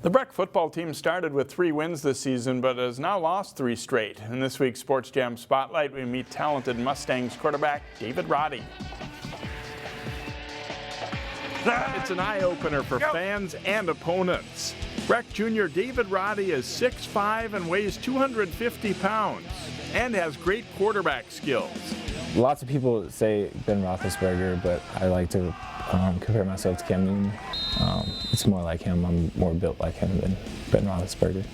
The Breck football team started with 3 wins this season, but has now lost 3 straight. In this week's Sports Jam Spotlight, we meet talented Mustangs quarterback David Roddy. It's an eye-opener for fans and opponents. Breck Jr. David Roddy is 6'5" and weighs 250 pounds and has great quarterback skills. Lots of people say Ben Roethlisberger, but I like to compare myself to Cam Newton. It's more like him. I'm more built like him than Ben Roethlisberger.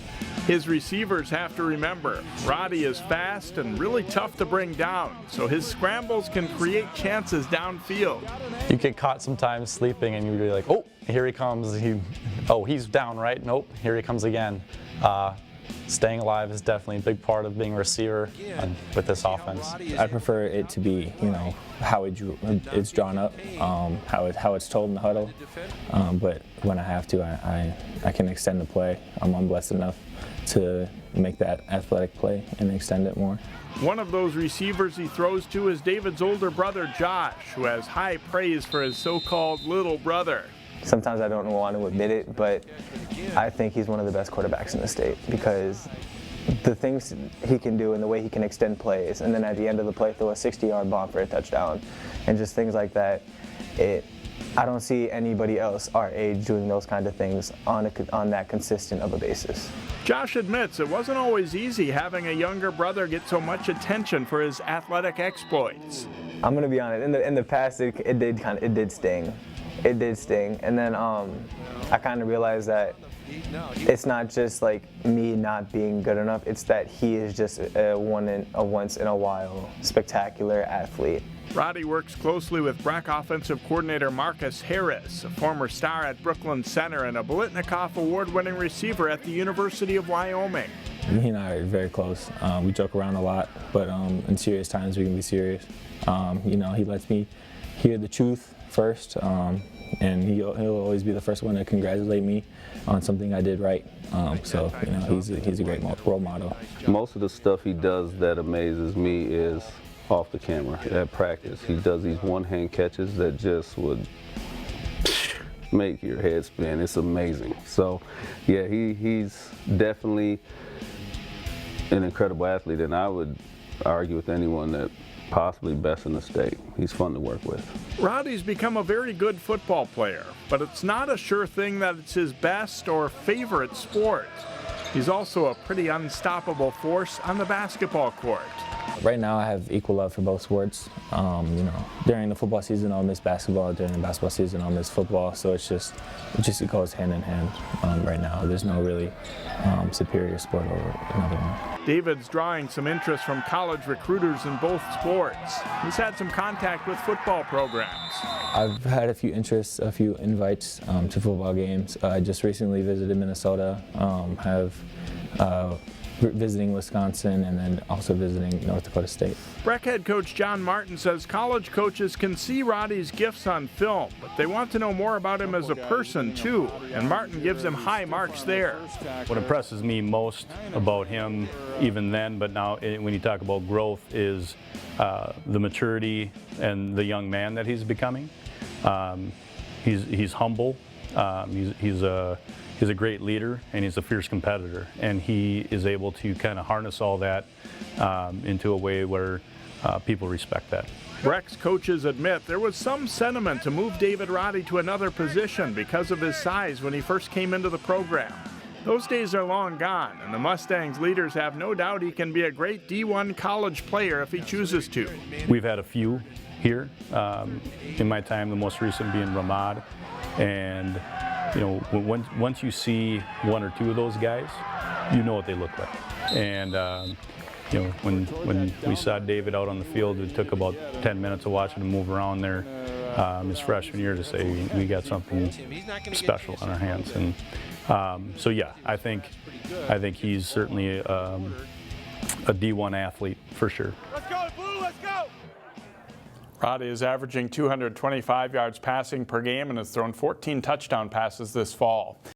His receivers have to remember, Roddy is fast and really tough to bring down, so his scrambles can create chances downfield. You get caught sometimes sleeping and you're like, oh, here he comes. He's down, right? Nope, here he comes again. Staying alive is definitely a big part of being a receiver with this offense. I prefer it to be, how it's drawn up, how it's told in the huddle. But when I have to, I can extend the play. I'm blessed enough to make that athletic play and extend it more. One of those receivers he throws to is David's older brother, Josh, who has high praise for his so-called little brother. Sometimes I don't want to admit it, but I think he's one of the best quarterbacks in the state because the things he can do and the way he can extend plays, and then at the end of the play throw a 60-yard bomb for a touchdown, and just things like that. I don't see anybody else our age doing those kind of things on that consistent of a basis. Josh admits it wasn't always easy having a younger brother get so much attention for his athletic exploits. I'm gonna be honest. In the past, it did sting. It did sting, and then I kind of realized that it's not just like me not being good enough. It's that he is just a once in a while spectacular athlete. Roddy works closely with Breck offensive coordinator Marcus Harris, a former star at Brooklyn Center and a Bolitnikoff award-winning receiver at the University of Wyoming. Me and I are very close. We joke around a lot, but in serious times we can be serious. He lets me hear the truth first, and he'll always be the first one to congratulate me on something I did right. He's a great role model. Most of the stuff he does that amazes me is off the camera at practice. He does these one-hand catches that just would make your head spin. It's amazing. So, yeah, he's definitely an incredible athlete, and I would argue with anyone that possibly best in the state. He's fun to work with. Roddy's become a very good football player, but it's not a sure thing that it's his best or favorite sport. He's also a pretty unstoppable force on the basketball court. Right now I have equal love for both sports. During the football season I'll miss basketball, during the basketball season I'll miss football, so it goes hand in hand right now. There's no really superior sport over another one. David's drawing some interest from college recruiters in both sports. He's had some contact with football programs. I've had a few interests, a few invites to football games. I just recently visited Minnesota, visiting Wisconsin, and then also visiting North Dakota State. Breck head coach John Martin says college coaches can see Roddy's gifts on film, but they want to know more about him as a person too, and Martin gives him high marks there. What impresses me most about him, even then, but now when you talk about growth, is the maturity and the young man that he's becoming. He's humble. He's a great leader, and he's a fierce competitor, and he is able to kind of harness all that into a way where people respect that. Breck's coaches admit there was some sentiment to move David Roddy to another position because of his size when he first came into the program. Those days are long gone, and the Mustangs leaders have no doubt he can be a great D1 college player if he chooses to. We've had a few here in my time, the most recent being Ramad, and once you see one or two of those guys, you know what they look like. And when we saw David out on the field, it took about 10 minutes of watching him move around there his freshman year to say we got something special on our hands. And so yeah, I think he's certainly a D1 athlete for sure. Let's go, Blue, let's go! Roddy is averaging 225 yards passing per game and has thrown 14 touchdown passes this fall.